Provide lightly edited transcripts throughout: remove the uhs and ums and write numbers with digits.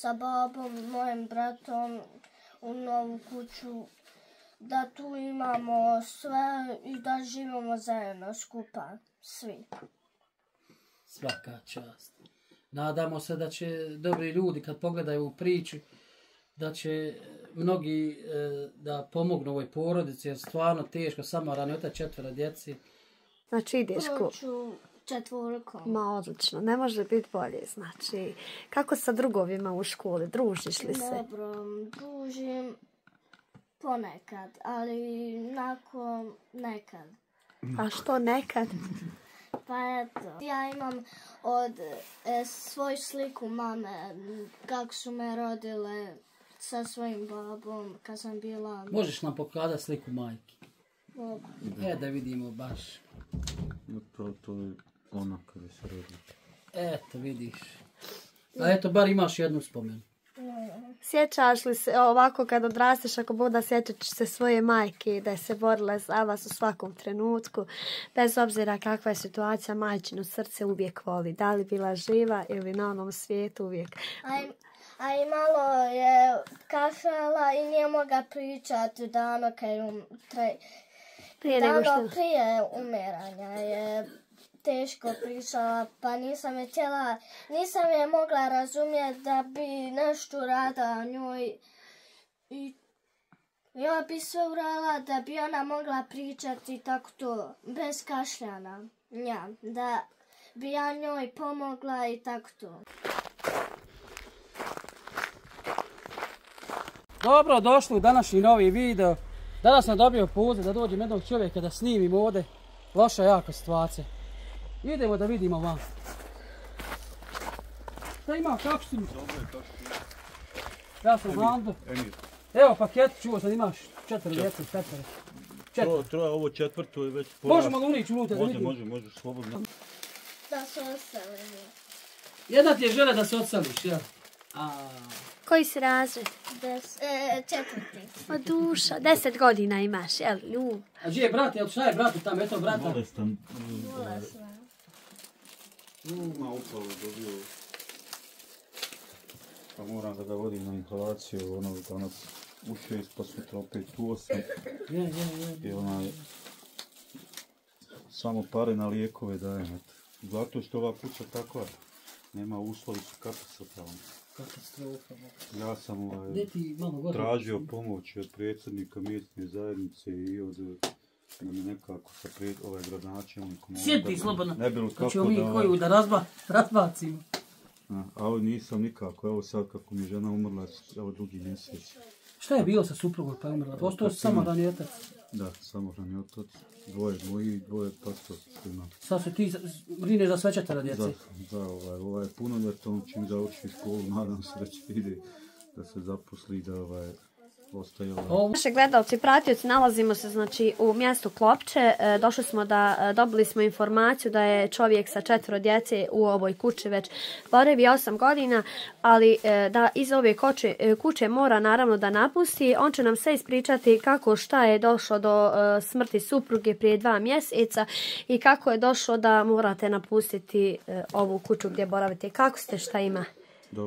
sa babom, mojim bratom u novu kuću, da tu imamo sve i da živimo zajedno skupa, svi. Svaka čast. Nadamo se da će dobri ljudi kad pogledaju ovu priču, da će mnogi da pomognu ovoj porodici, jer stvarno teško, samoran je otac 4 djeci. Znači ideš Proću 4. Ma odlično, ne može biti bolje. Znači, kako sa drugovima u školi, družiš li se? Dobro, družim ponekad, ali nekad. A što nekad? Pa eto, ja imam svoju sliku mame, kako su me rodile sa svojim babom, kad sam bila... Možeš nam pokazati sliku majke? Mogu. Da vidimo baš. To je ona kada se rodila. Eto, vidiš. A eto, bar imaš jednu spomenu. Sjećaš li se ovako kad odrasteš, ako Bog da sjećaš se svoje majke, da je se borila za vas u svakom trenutku, bez obzira kakva je situacija, majčino srce uvijek voli. Da li bila živa ili na onom svijetu uvijek. A i malo je kašala i nije mogla pričati dano prije umiranja je teško pričala, pa nisam je mogla razumjeti da bi nešto uradila njoj i ja bi sve uradila da bi ona mogla pričati tako to, bez kašljana, ja, da bi ja njoj pomogla i tako to. Dobro, došli u današnji novi video. Danas sam dobio poziv da dođem jednog čovjeka da snimim ovdje. Loša jako situacija. Idemo da vidimo vam. Šta ima, kako si mi? Dobro je, kako si? Ja sam Hando. Emir. Evo paket, čuo sam imaš 4 djece, 4. Troje, ovo 4. je već porast. Možemo li unići unutra da vidimo? Može, slobodno. Da se oselimo. Jedna ti je želja da se odseliš, jel? Koji si razred? 4. O duša, 10 godina imaš, jel, ljub? A gdje je brat, jel šta je bratu tam, eto brata? Bolestan. Bolesna. Ma upalo dobio. Pa moram da ga vodim na inhalaciju, danas u 6, pa sutra opet u 8. I samo pare na lijekove dajem. Zato što ova kuća takva, nema uslovi, su katastrofalni. Katastrofa. Ja sam tražio pomoć od predsjednika mjesne zajednice i od nekako sa gradonačelnikom. Sjeti slobodno, ne bilo kako ćemo mi koju da razbacimo. Ali nisam nikako, evo sad kako mi je žena umrla, evo drugi mjesec. Šta je bilo sa suprugom pa je umrla? Ostao si samohrani otac? Da, samohrani otac. Dvoje moji, dvoje pastor što imam. Sad se ti brineš za sve 4 djece? Da, ovaj je punoljetan, čim završi školu, nadam se da će ide da se zaposli, da ostaje Naši gledalci i pratioci, nalazimo se znači u mjestu Klopče. Dobili smo informaciju da je čovjek sa 4 djece u ovoj kući već boravi 8 godina, ali da iz ove kuće mora naravno da napusti. On će nam sve ispričati kako šta je došlo do smrti supruge prije 2 mjeseca i kako je došlo da morate napustiti ovu kuću gdje boravite. Kako ste, šta ima?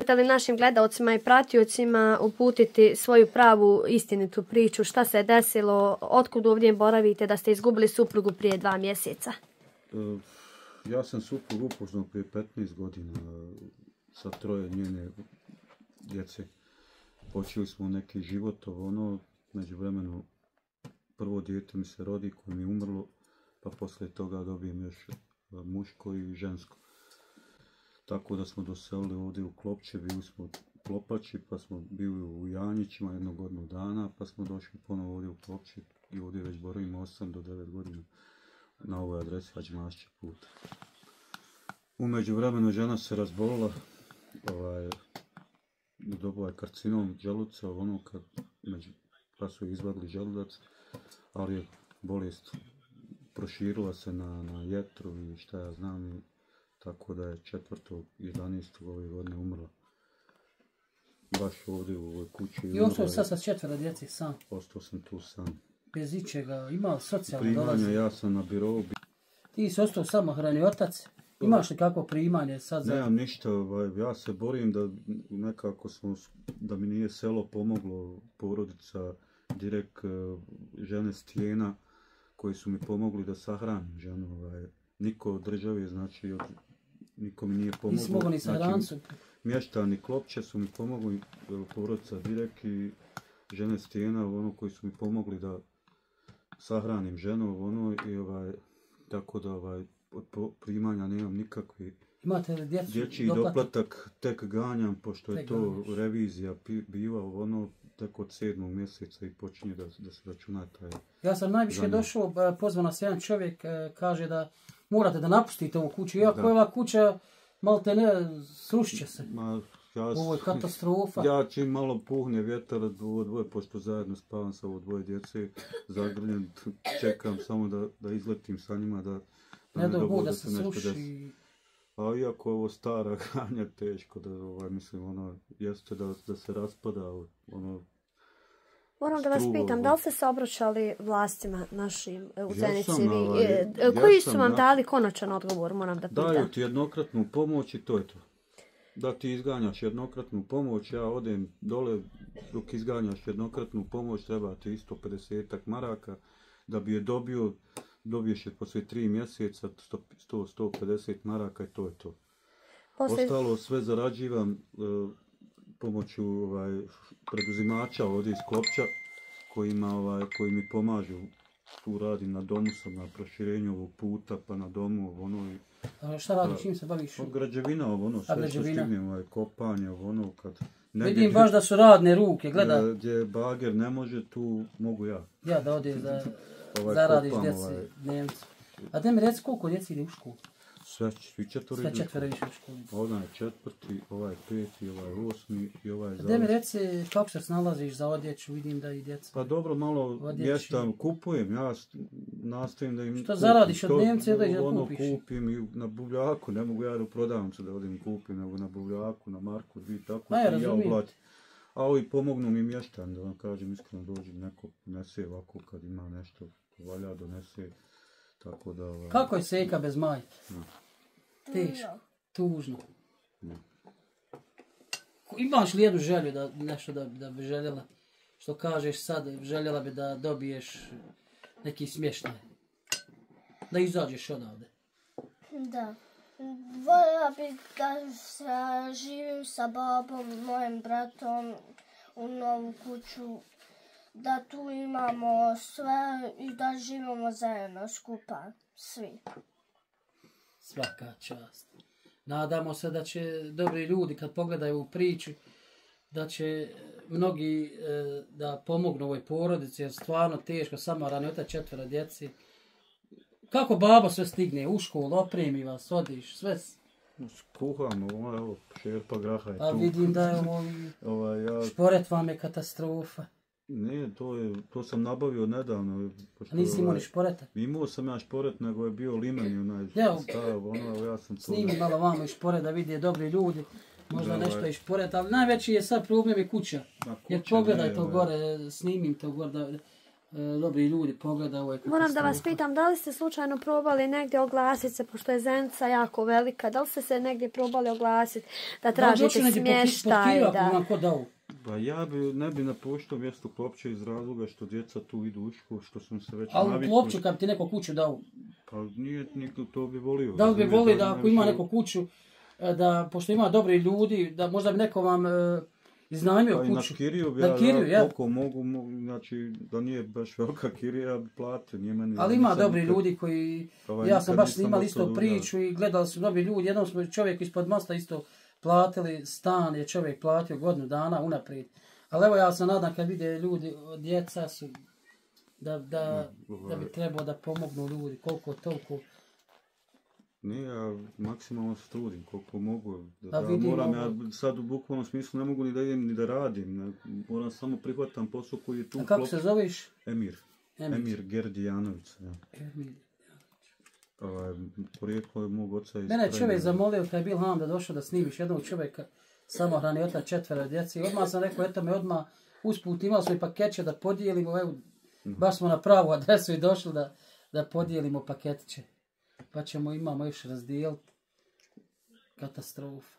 Da li našim gledalcima i pratiocima uputiti svoju pravu istinitu priču, šta se je desilo, otkud ovdje boravite, da ste izgubili suprugu prije 2 mjeseca? Ja sam suprugu upoznao prije 15 godina sa 3 njene djece. Počeli smo neki život, međuvremenu prvo dijete mi se rodi koje mi je umrlo, pa poslije toga dobijem još muško i žensko. Tako da smo doselili ovdje u Klopče, bili smo u Klopači, pa smo bili u Janjićima 1 godinu dana, pa smo došli ponovo ovdje u Klopče i ovdje već boravimo 8 do 9 godina na ovoj adresi Ađmašće put. U međuvremenu žena se razbolila, dobila je karcinom želuca, pa su izvadili želudac, ali je bolest proširila se na jetru i šta ja znam, tako da je 4.11. ove godine umrla. Baš ovdje u ovoj kući. I ostao sad sa 4 djece sam? Ostao sam tu sam. Bez ičega, ima socijalno primanja, ja sam na birovu. Ti si ostao samohrani otac? Imaš li kakvo primanje sad za... Nemam ništa, ja se borim da nekako da mi nije selo pomoglo, porodica, direkt žene Stijena, koji su mi pomogli da sahranim ženu. Niko od države, znači, niko mi nije pomoglo. Nisi mogao ni sahrancu? Znači, mještani Klopče su mi pomogli, porodica direkt i žene Stijena, koji su mi pomogli da sahranim ženu, tako da od primanja nemam nikakvi. Imate li djecu? Dječji doplatak tek ganjam, pošto je to revizija biva, tek od 7. mjeseca i počinje da se računa taj... Ja sam najviše došao, pozvan nas jedan čovjek, kaže da morate da napustite ovu kuću, iako je ova kuća malo te ne srušće se. Ovo je katastrofa. Ja čim malo puhne vjetar ovo dvoje, pošto zajedno spavam sa ovo dvoje djece, zagrljen, čekam samo da izletim sa njima, da ne dogodi da se sruši. A iako je ovo stara ganja, teško da, mislim, jeste da se raspada, Moram da vas pitam, da li ste se obraćali vlastima našim u Zenici? Koji su vam dali konačan odgovor, moram da pitam? Daju ti jednokratnu pomoć i to je to. Da ti izganjaš jednokratnu pomoć, ja odem dole, dok izganjaš jednokratnu pomoć, treba ti isto 50 maraka, da bi je dobiješ je poslije 3 mjeseca, 100-150 maraka i to je to. Ostalo sve zarađivam pomoću preduzimača ovdje iz Klopča, koji mi pomažu. Tu radim, na domu sam, na proširenju ovog puta, pa na domu, šta radiš, čim se baviš? Građevina, sve što stignem, kopanje, kad... Vidim baš da su radne ruke, gledaj. Gdje bager ne može, tu mogu ja. Ja da odem da zaradiš djeci, Njemci. A da mi reci koliko djeci ide u školu? Svi četvoro idu u školu. Onaj je 4., ovaj je 5., ovaj je 8. i ovaj je završen. Da mi reci kako se snalaziš za odjeću, vidim da i djeca. Pa dobro, malo mjesta kupujem, ja nastavim da im kupim. Što zaradiš od Njemca da ih kupiš? Kupim i na buvljaku, ne mogu ja u prodavnicu da odim kupim, nego na buvljaku, na Marku, tako i ja oblatim. A ovi pomognu mi mještan, da vam kažem iskreno, dođe neko nese ovako kad ima nešto, valja donese. Tako da, kako je seka bez majke? Teško, tužno. Imaš li jednu želju nešto da bi željela, što kažeš sad, željela bi da dobiješ neki smještaj? Da izađeš odavde? Da. Voljela bi da živim sa babom, mojim bratom u novu kuću. Da tu imamo sve i da živimo zajedno skupa, svi. Svaka čast. Nadamo se da će dobri ljudi kad pogledaju u priču, da će mnogi da pomognu ovoj porodici, jer stvarno teško, samoran je otac 4 djeci. Kako babo sve stigne u školu, opremi vas, odiš, sve? Skuham, evo, šerpa graha je tu. A vidim da je šporet vam je katastrofa. Ne, to sam nabavio nedavno. A nisi imao ni šporeta? Imao sam ja šporet, nego je bio limeni onaj stav, ja sam to... Snimi malo vamo i šporet da vidi dobri ljudi, možda nešto i šporet, ali najveći je sad problem je kuća. Jer pogledaj to gore, snimim to gore da dobri ljudi pogledaju ovo je katastrofa. Moram da vas pitam, da li ste slučajno probali negdje oglasiti se, pošto je Zenica jako velika, da li ste se negdje probali oglasiti da tražite smještaj? Pa ja ne bi napuštao mjesto Klopče iz razloga što djeca tu idu u školu, što sam se već navikli. Ali u Klopču kad bi ti neko kuću dao? Pa nije, to bi volio. Da li bi volio da ako ima neko kuću, da pošto ima dobri ljudi, da možda bi neko vam iznajmio kuću? Na kiriju bi koliko mogu, znači da nije baš velika kirija, ja bi platio. Ali ima dobri ljudi koji, ja sam baš snimali isto priču i gledali su dobri ljudi, jednom smo čovjek ispod mosta isto platili stan, je čovjek platio godinu dana unaprijed. Ali evo ja sam nadam kad vide ljudi, djeca su, da bi trebalo da pomognu ljudi, koliko toliko. Ne, ja maksimalno se trudim, koliko mogu. Moram, ja sad u bukvalnom smislu ne mogu ni da idem ni da radim. Moram samo prihvatam posao koji je tu. A kako se zoveš? Emir Gerdijanović. Porijeklo je mog oca iz... Mene je čovjek zamolio kad je bil ham da došao da snimiš jednog čovjeka, samohrani otac 4 djeci. Odmah sam rekao, eto me odmah usput imali smo i paketiće da podijelimo, evo, baš smo na pravu adresu i došli da podijelimo paketiće. Pa imamo još razdijeliti. Katastrofa.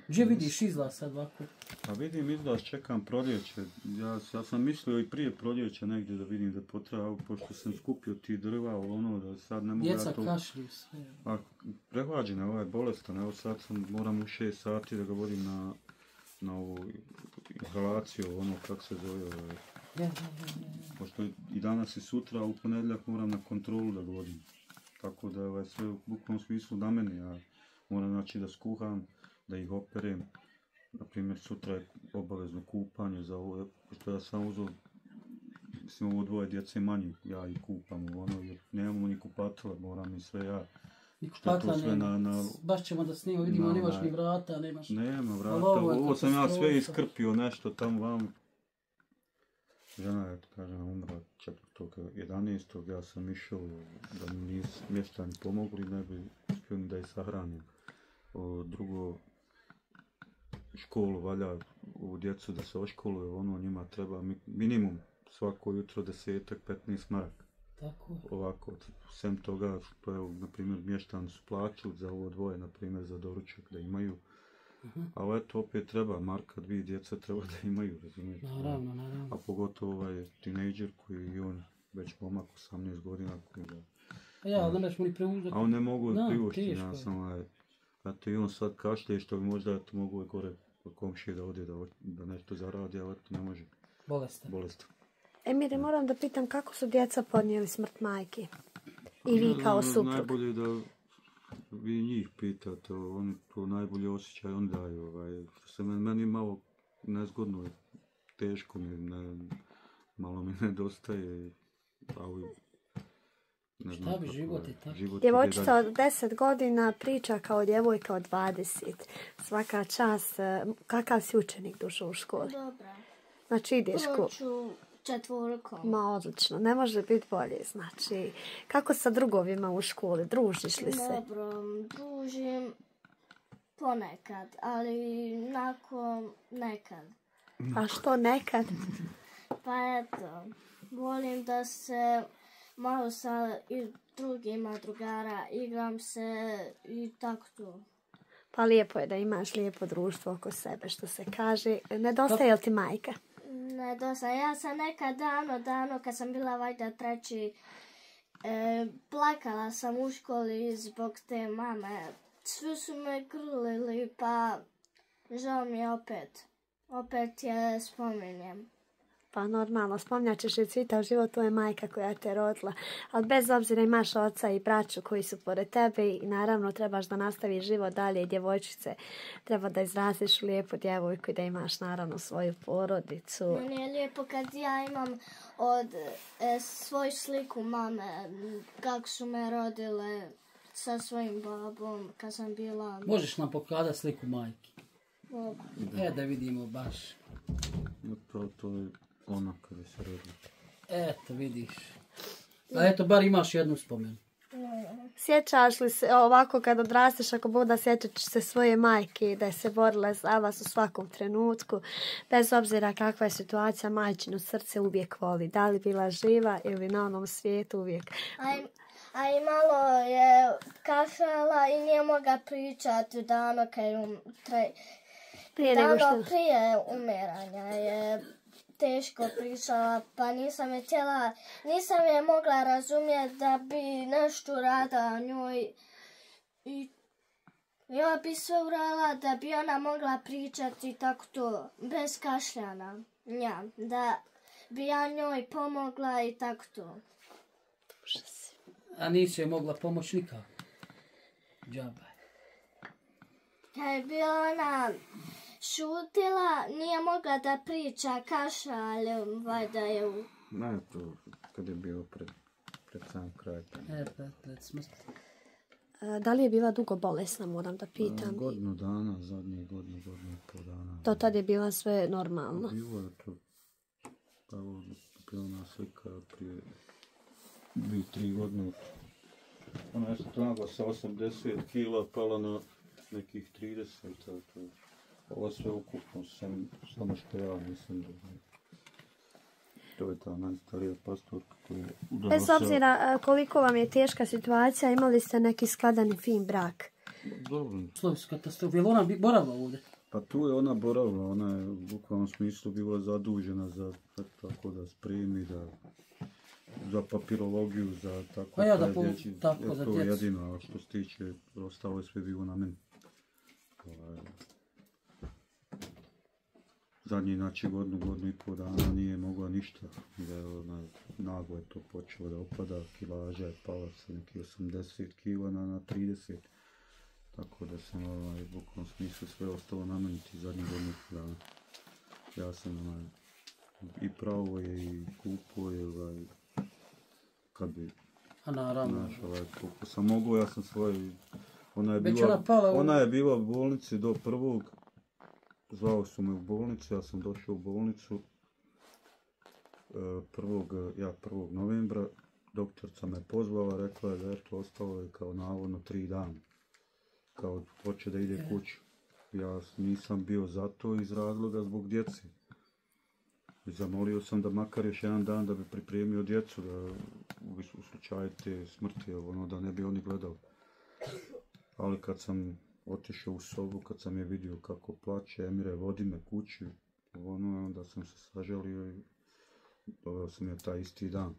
Gdje vidiš izlaz sad ovako? Pa vidim izlaz, čekam proljeće. Ja sam mislio i prije proljeća negdje da vidim da potreba, pošto sam skupio ti drva, ono da sad ne mogu Djeca ja to... kašlju sve. A prehlađena, ovaj bolestan, evo sad moram u 6 sati da ga vodim na ovu inhalaciju, ono kako se zove. Pošto i danas i sutra, u ponedjeljak moram na kontrolu da ga vodim. Tako da sve u bukvalnom smislu na mene, ja moram znači da skuham, da ih operem. Naprimjer, sutra je obavezno kupanje za ovo, pošto ja sam uzeo, mislim, ovo 2 djece manje, ja ih kupam, jer nemamo ni kupatila, moram i sve ja. Ni kupatila nema, baš ćemo da snimamo, vidimo, nemaš ni vrata, nemaš... Nema vrata, ovo sam ja sve iskrpio, nešto tamo vam. Žena je, kažem, umra 4.11. Ja sam išao da mi nisu mještani pomogli, ne bi uspio da ih sahranim. Drugo, školu valja u djecu da se oškoluje, ono njima treba minimum svako jutro 10-15 maraka. Tako. Ovako, sem toga što je, na primjer, mještani su plaću za ovo 2, na primjer, za doručak da imaju. Ali eto, opet treba, marka 2 djeca treba da imaju, razumijete? Naravno. A pogotovo ovaj tinejdžer koji je on već momak 18 godina koji ga... Ja, ne možemo ni preuzeti. A on ne mogu priuštiti, ja sam eto i on sad kašlje što bi možda eto mogu gore komšije da ode da nešto zaradi, ali eto ne može. Bolestan. Emire, moram da pitam kako su djeca podnijeli smrt majke? I vi kao suprug. Najbolje da vi njih pitate, oni to najbolje osjećaju, oni daju. Što se meni malo nezgodno, teško mi, malo mi nedostaje, ali ne znam. Šta bi, život je tako. Djevojčica od 10 godina priča kao djevojka od 20. Svaka čast. Kakav si učenik dušo u školi? Dobra. Znači ideš Proću 4. Ma odlično, ne može biti bolje. Znači, kako sa drugovima u školi? Družiš li se? Dobro, družim ponekad, ali nekad. A što nekad? Pa eto, volim da se malo sa drugima drugara igram se i tako to. Pa lijepo je da imaš lijepo društvo oko sebe, što se kaže. Nedostaje li ti majka? Nedostaje. Ja sam nekad davno, kad sam bila valjda 3. Plakala sam u školi zbog te mame. Svi su me grlili, pa žao mi je opet je spominjem. Pa normalno, spominjat ćeš i čitav život, to je majka koja te rodila. Ali bez obzira imaš oca i braću koji su pored tebe i naravno trebaš da nastaviš život dalje, djevojčice. Treba da izraziš lijepu djevojku i da imaš naravno svoju porodicu. Meni je lijepo kad ja imam svoju sliku mame, kako su me rodile sa svojim babom kad sam bila... Možeš nam pokazati sliku majke? Mogu. Da vidimo baš. To je ona kada se rodila. Eto, vidiš. A eto, bar imaš jednu spomenu. Sjećaš li se ovako kad odrasteš, ako Bog da sjećaš se svoje majke, da je se borila za vas u svakom trenutku, bez obzira kakva je situacija, majčino srce uvijek voli. Da li bila živa ili na onom svijetu uvijek. A i malo je kašala i nije mogla pričati dano prije umiranja je teško pričala, pa nisam je mogla razumjeti da bi nešto uradila njoj i ja bi sve uradila da bi ona mogla pričati tako to, bez kašljana, ja, da bi ja njoj pomogla i tako to. A nisi je mogla pomoći nikako? Džaba. Kad je bila ona šutila, nije mogla da priča, kašalj, valjda je u... Ne, to kad je bio pred sam kraj. Pred smrt. Da li je bila dugo bolesna, moram da pitam? Godinu dana, zadnje godinu i pol dana. To tad je bila sve normalno? Bilo je to, evo, bila ona slika prije 2-3 godine. Ona je stvarno sa 80 kila pala na nekih 30, ovo sve ukupno, samo što ja mislim da to je ta najstarija pastorka koja je udala. Bez obzira koliko vam je teška situacija, imali ste neki skladan i fin brak? dobro. Slovi su katastrofe. Je li ona boravila ovdje? Pa tu je ona boravila, ona je u bukvalnom smislu bila zadužena za tako da spremi, za papirologiju, za tako Pa ja da dječji. tako za to djecu. jedino, a što se tiče, ostalo je sve bilo na meni. Zadnji, znači, godinu i pol dana nije mogla ništa, da je naglo je to počelo da opada, kilaža je pala sa nekih 80 kila na 30. Tako da sam u bukvalnom smislu sve ostalo na meni ti zadnjih godinu i pol dana. Ja sam i pravo je i kupo je kad bi A naravno. koliko sam mogao, ja sam svoj, ona je bila u bolnici do prvog, zvao su me u bolnicu, ja sam došao u bolnicu 1. novembra, doktorica me pozvala, rekla je da je to ostalo je kao navodno 3 dana, kao hoće da ide kući. Ja nisam bio za to iz razloga zbog djece. I zamolio sam da makar još jedan dan da bi pripremio djecu, da u slučaju te smrti, da ne bi oni gledali. Ali kad sam otišao u sobu, kad sam je vidio kako plače, Emire, vodi me kući, onda sam se sažalio i doveo sam je taj isti dan.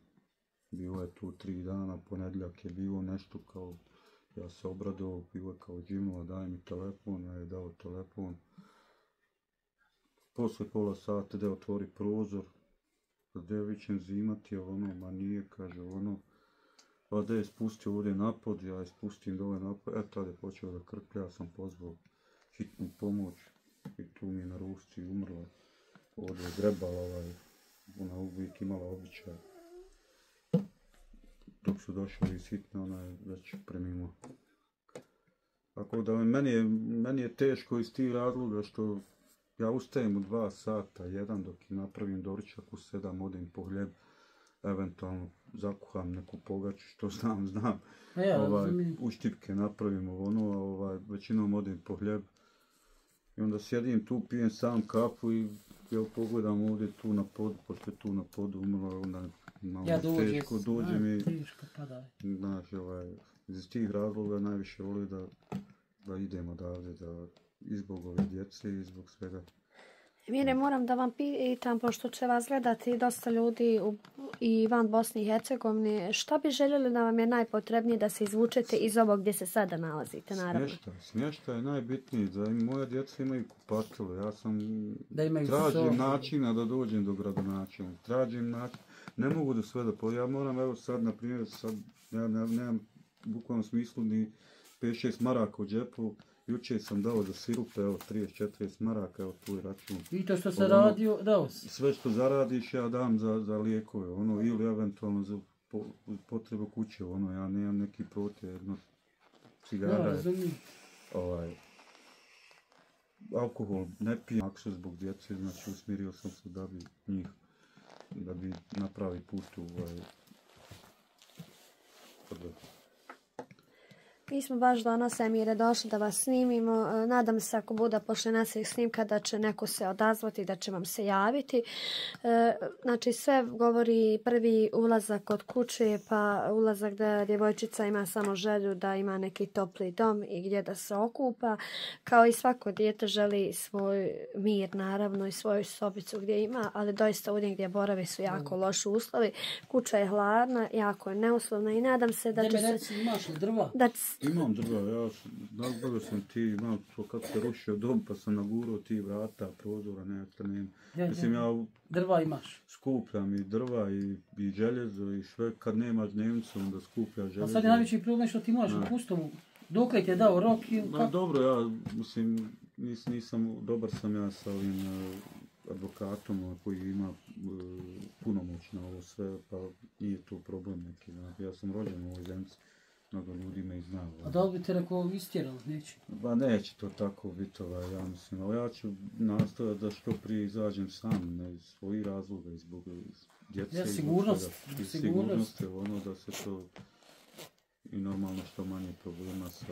Bilo je tu 3 dana, ponedjeljak je bilo nešto kao, ja se obradovao, bilo je kao Jimova, daj mi telefon, ja je dao telefon. Posle pola sata da otvori prozor, da je vićem zimati, ma nije, kaže, pa da je spustio ovdje napod, ja je spustim dole napod, tada je počeo da krplja, ja sam pozvao hitnu pomoć i tu mi je na rušci umrla, ovdje je grebala, ona uvijek imala običaj. Dok su došli iz hitne, ona je već preminula. Tako da meni je teško iz tih razloga što ja ustajem u 2 sata, jedan dok i napravim doručak, u 7 odem po hljeb, eventualno zakuham neku pogaču, što znam. Uštipke napravimo, većinom odem po hljeb. I onda sjedim tu, pijem sam kafu i pogledam ovdje tu na podu, pošto je tu na podu umrla, onda malo teško dođe mi. Znaš, iz tih razloga najviše voli da idemo odavde, i zbog ove djece i zbog svega. Mire, moram da vam pitam, pošto će vas gledati dosta ljudi i van Bosne i Hercegovine, šta bi željeli da vam je najpotrebnije da se izvučete iz ovog gdje se sada nalazite, naravno? Smještaj je najbitnije, da i moja djeca imaju kupatilo, ja sam tražim načina da dođem do gradonačelnika, tražim način, ne mogu da sve da ja moram, evo sad, na primjer, ja nemam u bukvalnom smislu ni 5-6 maraka u džepu. Jučer sam dao za sirupe, 30-40 maraka, tu je račun. I to što se radio, dao si? Sve što zaradiš ja dam za lijekove, ili eventualno za potrebu kuće, ja nemam neki protiv, cigara. Alkohol ne pijem, ako se zbog djece, znači usmirio sam se da bi napravi put u Mi smo baš danas, Emire, došli da vas snimimo. Nadam se ako bude pošle naših snimka da će neko se odazvati, da će vam se javiti. Znači sve govori prvi ulazak od kuće, pa ulazak da djevojčica ima samo želju da ima neki topli dom i gdje da se okupa. Kao i svako dijete želi svoj mir, naravno, i svoju sobicu gdje ima, ali doista ovdje gdje boravi su jako loši uslovi. Kuća je hladna, jako je neuslovna i nadam se da će se... Imaš li drva? Imam drva, ja nagledao sam ti, imam to kako se rušio dom, pa sam nagurao ti vrata, prozora, nešto nemam. Mislim, ja drva imaš. Skupljam i drva i željezo i sve, kad nemaš dnevnicu, onda skuplja željezo. A sad je najveći problem što ti možeš u pustomu. Dok li ti je dao rok i... Dobro, ja mislim, dobar sam ja sa ovim advokatom koji ima punomoć na ovo sve, pa nije to problem neki. Ja sam rođen u ovoj zemlji. Mnogo ljudi me i zna. A da li bi te rekao istjerali, neće? Ba neće to tako biti, ja mislim, ali ja ću nastaviti da što prije izađem sam, ne iz svojih razloga, i zbog djece. Ja, sigurnost. Sigurnost je da se to i normalno što manje problema sa...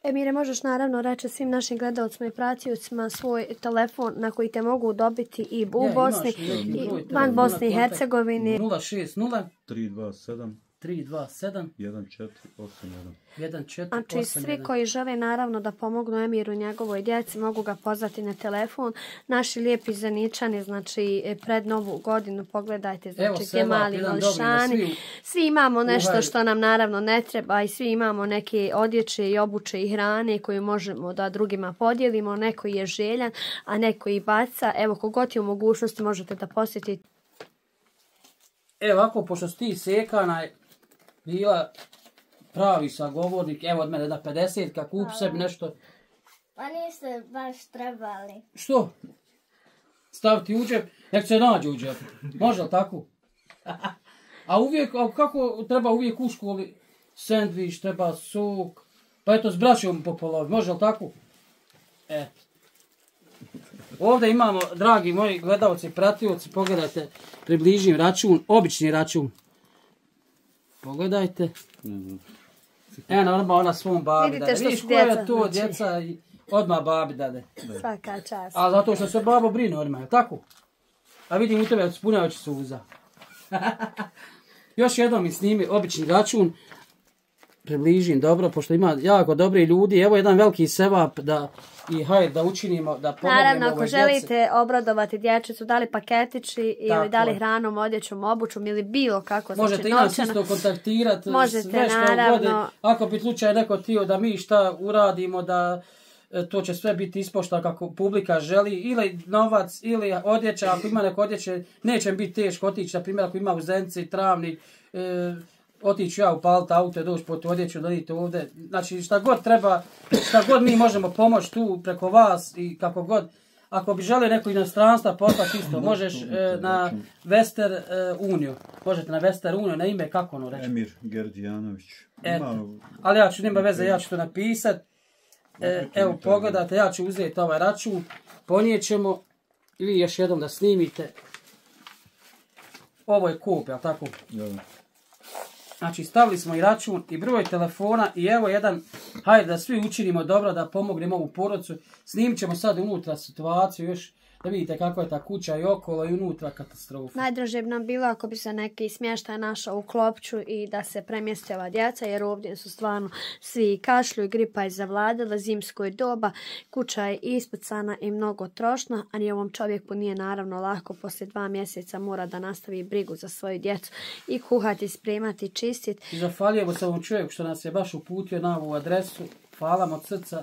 Emire, možeš naravno reći svim našim gledalcima i pratiocima svoj telefon na koji te mogu dobiti i u Bosni, i van Bosne i Hercegovine. 060 327 327 1481. 1481. Znači, svi koji žele naravno da pomognu Emiru i njegovoj djeci mogu ga pozvati na telefon. Naši lijepi Zeničani, znači pred Novu godinu, pogledajte, znači gdje mali mališani. Svi imamo nešto što nam naravno ne treba i svi imamo neke odjeće i obuće i hrane koju možemo da drugima podijelimo. Neko je željan, a neko i baca. Evo, kogod je u mogućnosti možete da posjetite. Evo, ako pošto si ti Sekana bila pravi sagovornik, evo od mene da 50, kako kup sebi nešto. Pa niste baš trebali. Što? Staviti u džep, nek se nađe u džep. Može li tako? A uvijek, a kako treba uvijek u školi sendvič, treba sok, pa eto s braćom po polovi, može li tako? Ovdje imamo, dragi moji gledalci i pratioci, pogledajte, približim račun, obični račun. Pogledajte. Normalno ona svom babi dade. Vidiš koja je to djeca i odmah babi dade. Svaka čast. A zato što se babo brine odmah, je tako? A vidim u tebe spunjavajući suza. Još jednom mi snimi obični račun. Približim dobro, pošto ima jako dobri ljudi. Evo jedan veliki sevap da i hajde da učinimo, da pomognemo ovoj djeci. Naravno, ako želite obradovati dječicu, da li paketići ili da li hranom, odjećom, obućom ili bilo kako. Možete i nas isto kontaktirati. Možete, sve što naravno. God, ako bi slučaj neko htio da mi šta uradimo, da to će sve biti ispošta kako publika želi, ili novac, ili odjeća. Ako ima neko odjeće, neće biti teško otići. Na primjer, ako ima u Zenci, Travnik, otići ja upaliti auto, doći po tu odjeću, donijeti ovdje. Znači šta god treba, šta god mi možemo pomoći tu preko vas i kako god. Ako bi želio neko inostranstva poslati isto, možeš na Wester Uniju. Možete na Wester Uniju, na ime kako ono reći? Emir Gerdijanović. Ali ja ću, nema veze, ja ću to napisati. Evo pogledajte, ja ću uzeti ovaj račun, ponijećemo i vi još jednom da snimite. Ovo je kup, jel tako? Ja. Znači stavili smo i račun i broj telefona i evo jedan, hajde da svi učinimo dobro, da pomognemo ovu porodcu. Snimit ćemo sad unutra situaciju još da vidite kakva je ta kuća i okolo i unutra katastrofa. Najdraže bi nam bilo ako bi se neki smještaj našao u Klopću i da se premjestila djeca, jer ovdje su stvarno svi kašlju i gripa je zavladala, zimsko je doba, kuća je ispucana i mnogo trošna, a ni ovom čovjeku nije naravno lako, poslije 2 mjeseca mora da nastavi brigu za svoju djecu i kuhati, spremati, čistiti. I zahvaljujemo se ovom čovjeku što nas je baš uputio na ovu adresu, hvala od srca.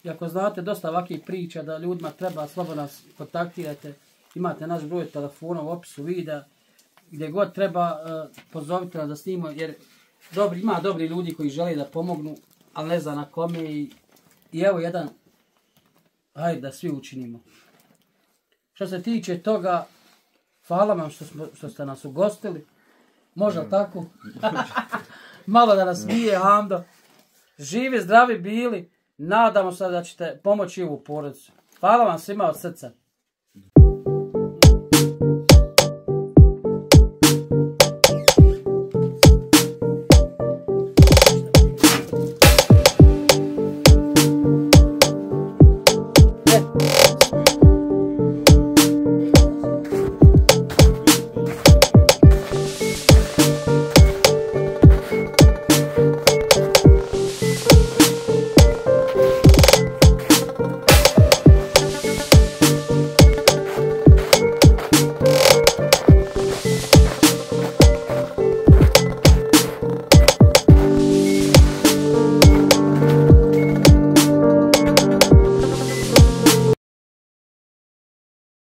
I ako znate dosta ovakvih priča da ljudima treba, slabo nas kontaktirajte. Imate naš broj telefona u opisu videa. Gdje god treba, pozovite nas da snimimo. Jer ima dobri ljudi koji žele da pomognu, ali ne zna na kome. I evo jedan, hajde da svi učinimo. Što se tiče toga, hvala vam što ste nas ugostili. Može li tako? Malo da nas smije, Hamdo. Živi, zdravi bili. Nadamo se da ćete pomoći ovu porodicu. Hvala vam svima od srca.